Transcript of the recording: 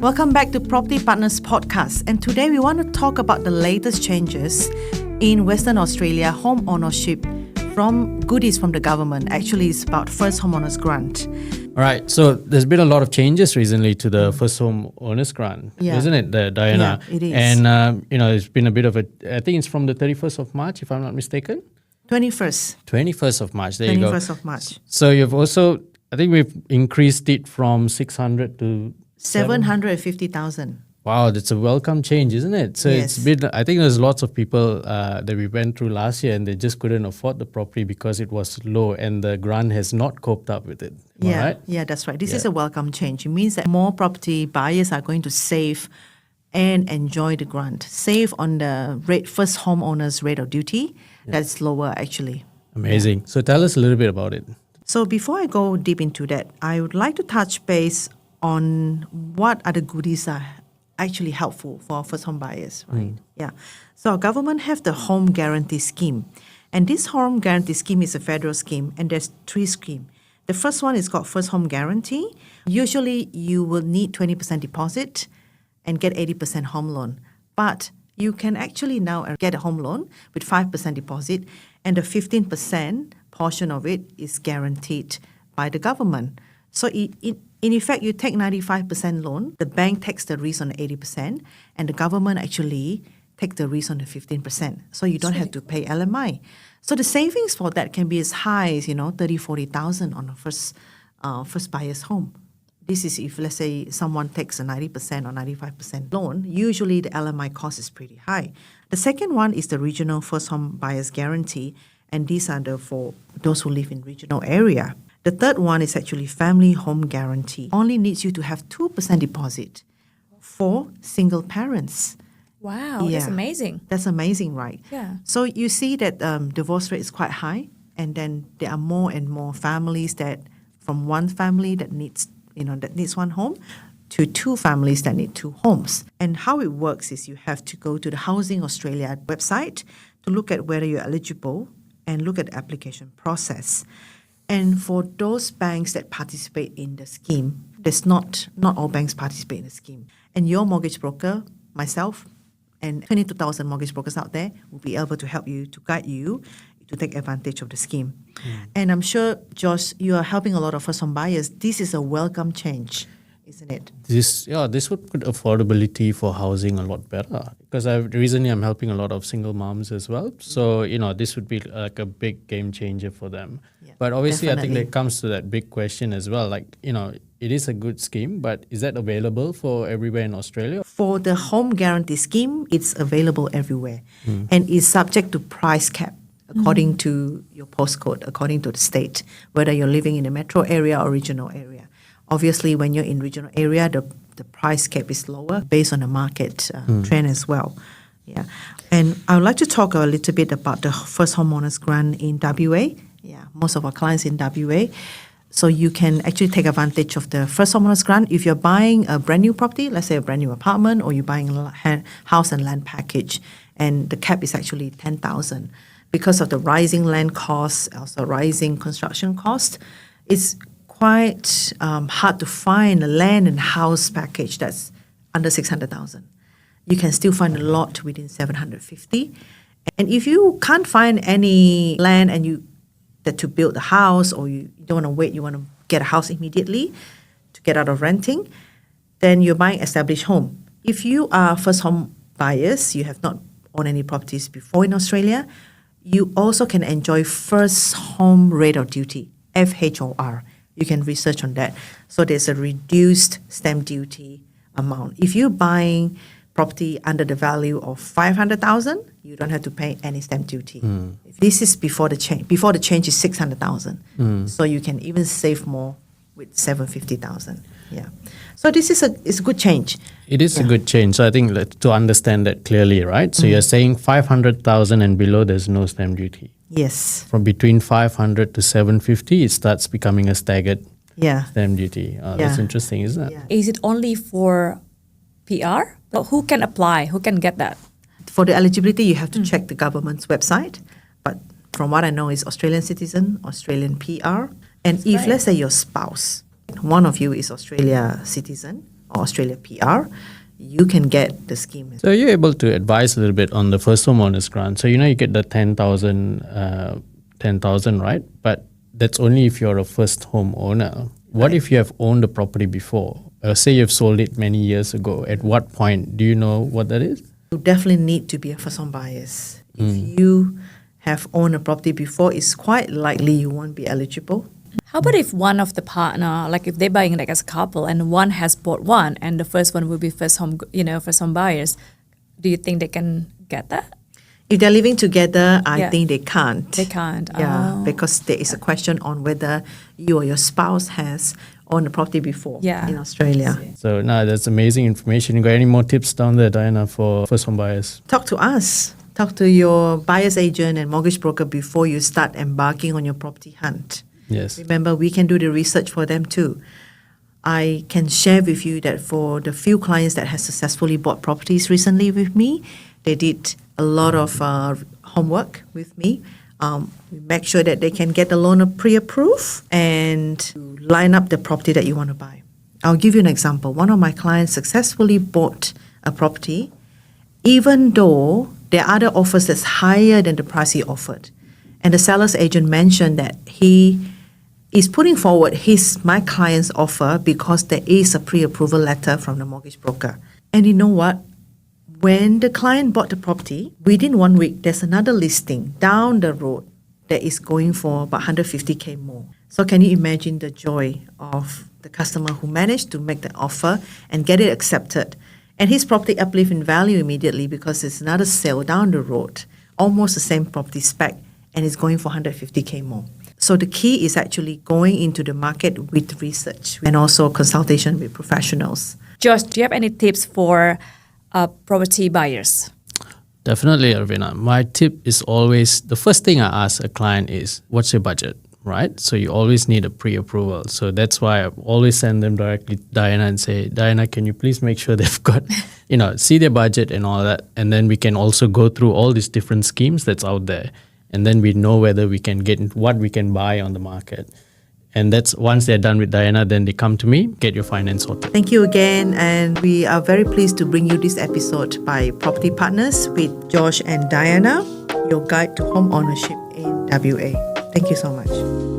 Welcome back to Property Partners Podcast, and today we want to talk about the latest changes in Western Australia home ownership from goodies from the government. Actually, it's about first homeowners grant. All right, so there's been a lot of changes recently to the first home owners grant, isn't it, Diana? Yeah, it is. And, it's been a bit of I think it's from the 31st of March, if I'm not mistaken. 21st of March, there you go. 21st of March. So you've also, I think we've increased it from 600 to 750,000. Wow, that's a welcome change, isn't it? So Yes. it's been, I think there's lots of people that we went through last year and they just couldn't afford the property because it was low and the grant has not coped up with it. Am I right? Yeah, that's right. This is a welcome change. It means that more property buyers are going to save and enjoy the grant. Save on the first homeowners rate of duty. That's lower actually. Amazing. So tell us a little bit about it. So before I go deep into that, I would like to touch base on what other goodies are actually helpful for first home buyers, right? Yeah. So our government have the home guarantee scheme. And this home guarantee scheme is a federal scheme, and there's 3 schemes. The first one is called first home guarantee. Usually you will need 20% deposit and get 80% home loan. But you can actually now get a home loan with 5% deposit, and the 15% portion of it is guaranteed by the government. So in effect, you take 95% loan, the bank takes the risk on 80%, and the government actually take the risk on the 15%. So you don't have to pay LMI. So the savings for that can be as high as, 30,000, 40,000 on a first buyer's home. This is if, let's say, someone takes a 90% or 95% loan, usually the LMI cost is pretty high. The second one is the regional first home buyer's guarantee, and these are for those who live in regional area. The third one is actually family home guarantee. Only needs you to have 2% deposit for single parents. Wow, that's amazing. That's amazing, right? Yeah. So you see that divorce rate is quite high, and then there are more and more families that from one family that needs one home to 2 families that need 2 homes. And how it works is you have to go to the Housing Australia website to look at whether you're eligible and look at the application process. And for those banks that participate in the scheme, there's not all banks participate in the scheme. And your mortgage broker, myself, and 22,000 mortgage brokers out there will be able to help you, to guide you to take advantage of the scheme. And I'm sure, Josh, you are helping a lot of first home buyers. This is a welcome change, isn't it? This would put affordability for housing a lot better because recently I'm helping a lot of single moms as well. So, this would be like a big game changer for them. Yeah, but obviously, definitely. I think that comes to that big question as well. Like, it is a good scheme, but is that available for everywhere in Australia? For the home guarantee scheme, it's available everywhere and is subject to price cap according to your postcode, according to the state, whether you're living in a metro area or regional area. Obviously, when you're in regional area, the price cap is lower based on the market trend as well. Yeah, and I would like to talk a little bit about the first homeowners grant in WA. Yeah, most of our clients in WA. So you can actually take advantage of the first homeowners grant if you're buying a brand new property, let's say a brand new apartment, or you're buying a house and land package, and the cap is actually 10,000. Because of the rising land costs, also rising construction costs, it's quite hard to find a land and house package that's under 600,000. You can still find a lot within 750. And if you can't find any land and to build a house, or you don't want to wait, you want to get a house immediately to get out of renting, then you're buying established home. If you are first home buyers, you have not owned any properties before in Australia, you also can enjoy first home rate of duty, FHOR. You can research on that. So there's a reduced stamp duty amount. If you're buying property under the value of 500,000, you don't have to pay any stamp duty. This is before the change. Before the change is 600,000. So you can even save more with 750,000. Yeah. So this is a good change. It is a good change. So I think to understand that clearly, right? So you're saying 500,000 and below, there's no stamp duty. Yes. From between 500 to 750, it starts becoming a staggered stamp duty. That's interesting, isn't it? Yeah. Is it only for PR? Who can apply? Who can get that? For the eligibility, you have to check the government's website. But from what I know, is Australian citizen, Australian PR. And if, let's say, your spouse, one of you is Australia citizen, or Australia PR, you can get the scheme. So you're able to advise a little bit on the first homeowners grant. So you get the 10,000, right? But that's only if you're a first home owner. What if you have owned a property before? Say you've sold it many years ago. At what point? Do you know what that is? You definitely need to be a first home buyers. If you have owned a property before, it's quite likely you won't be eligible. How about if one of the partner, like if they're buying as a couple and one has bought one and the first one will be first home buyers, do you think they can get that? If they're living together, I think they can't. They can't. Yeah, because there is a question on whether you or your spouse has owned a property before in Australia. So that's amazing information. You got any more tips down there, Diana, for first home buyers? Talk to us. Talk to your buyer's agent and mortgage broker before you start embarking on your property hunt. Yes. Remember, we can do the research for them too. I can share with you that for the few clients that have successfully bought properties recently with me, they did a lot of homework with me. We make sure that they can get the loan pre-approved and line up the property that you want to buy. I'll give you an example. One of my clients successfully bought a property, even though there are other offers that's higher than the price he offered. And the seller's agent mentioned that he is putting forward my client's offer because there is a pre-approval letter from the mortgage broker. And you know what? When the client bought the property, within 1 week, there's another listing down the road that is going for about 150K more. So can you imagine the joy of the customer who managed to make the offer and get it accepted? And his property uplift in value immediately because it's another sale down the road, almost the same property spec, and it's going for 150K more. So the key is actually going into the market with research and also consultation with professionals. Josh, do you have any tips for property buyers? Definitely, Arvina. My tip is always, the first thing I ask a client is, what's your budget, right? So you always need a pre-approval. So that's why I always send them directly to Diana and say, Diana, can you please make sure they've got, see their budget and all that. And then we can also go through all these different schemes that's out there. And then we know whether we can get what we can buy on the market. And that's once they're done with Diana, then they come to me, get your finance sorted. Thank you again. And we are very pleased to bring you this episode by Property Partners with Josh and Diana, your guide to home ownership in WA. Thank you so much.